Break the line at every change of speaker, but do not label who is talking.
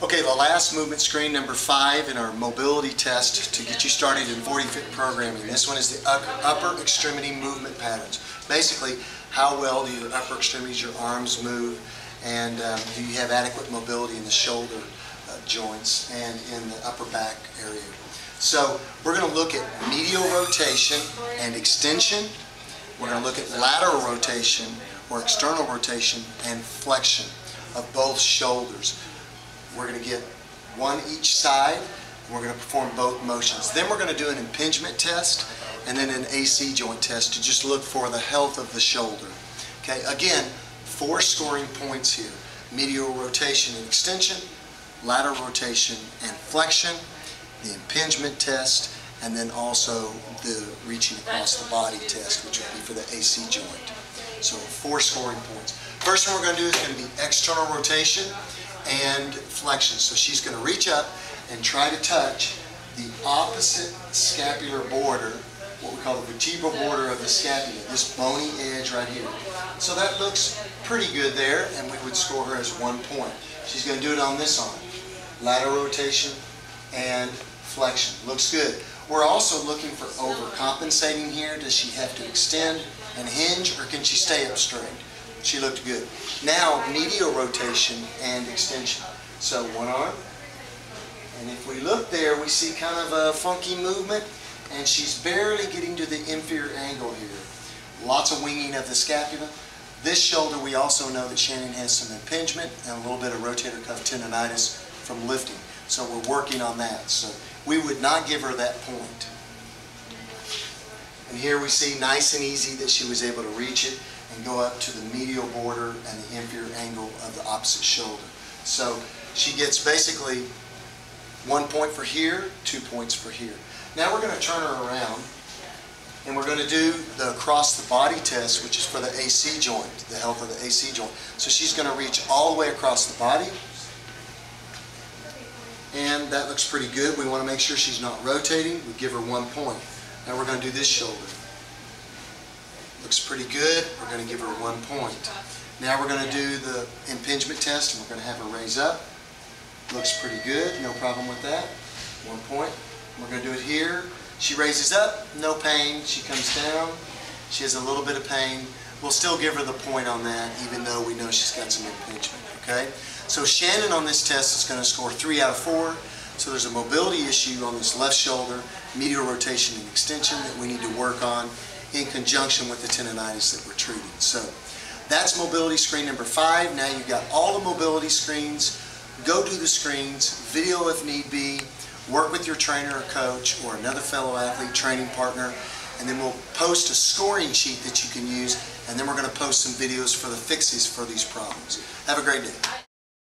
Okay, the last movement screen, number 5 in our mobility test to get you started in 4DFit programming. This one is the upper extremity movement patterns. Basically, how well do your upper extremities, your arms move, and do you have adequate mobility in the shoulder joints and in the upper back area. So we're going to look at medial rotation and extension. We're going to look at lateral rotation or external rotation and flexion of both shoulders. We're going to get one each side, and we're going to perform both motions. Then we're going to do an impingement test and then an AC joint test to just look for the health of the shoulder. Okay, again, 4 scoring points here: medial rotation and extension, lateral rotation and flexion, the impingement test, and then also the reaching across the body test, which will be for the AC joint. So 4 scoring points. First one we're going to do is going to be external rotation and flexion. So she's going to reach up and try to touch the opposite scapular border, what we call the vertebral border of the scapula, this bony edge right here. So that looks pretty good there, and we would score her as 1 point. She's going to do it on this arm. Lateral rotation and flexion. Looks good. We're also looking for overcompensating here. Does she have to extend and hinge, or can she stay up straight? She looked good. Now, medial rotation and extension. So one arm, and if we look there, we see kind of a funky movement, and she's barely getting to the inferior angle here. Lots of winging of the scapula. This shoulder, we also know that Shannon has some impingement and a little bit of rotator cuff tendonitis from lifting. So we're working on that. So we would not give her that point. And here we see nice and easy that she was able to reach it and go up to the medial border and the inferior angle of the opposite shoulder. So she gets basically 1 point for here, 2 points for here. Now we're going to turn her around, and we're going to do the across the body test, which is for the AC joint, the health of the AC joint. So she's going to reach all the way across the body, and that looks pretty good. We want to make sure she's not rotating. We give her 1 point. Now we're going to do this shoulder. Looks pretty good. We're going to give her 1 point. Now we're going to do the impingement test, and we're going to have her raise up. Looks pretty good. No problem with that. 1 point. We're going to do it here. She raises up. No pain. She comes down. She has a little bit of pain. We'll still give her the point on that, even though we know she's got some impingement. Okay? So Shannon on this test is going to score 3 out of 4. So there's a mobility issue on this left shoulder, medial rotation and extension, that we need to work on in conjunction with the tendonitis that we're treating. So that's mobility screen number 5. Now you've got all the mobility screens. Go do the screens, video if need be, work with your trainer or coach or another fellow athlete, training partner, and then we'll post a scoring sheet that you can use, and then we're going to post some videos for the fixes for these problems. Have a great day.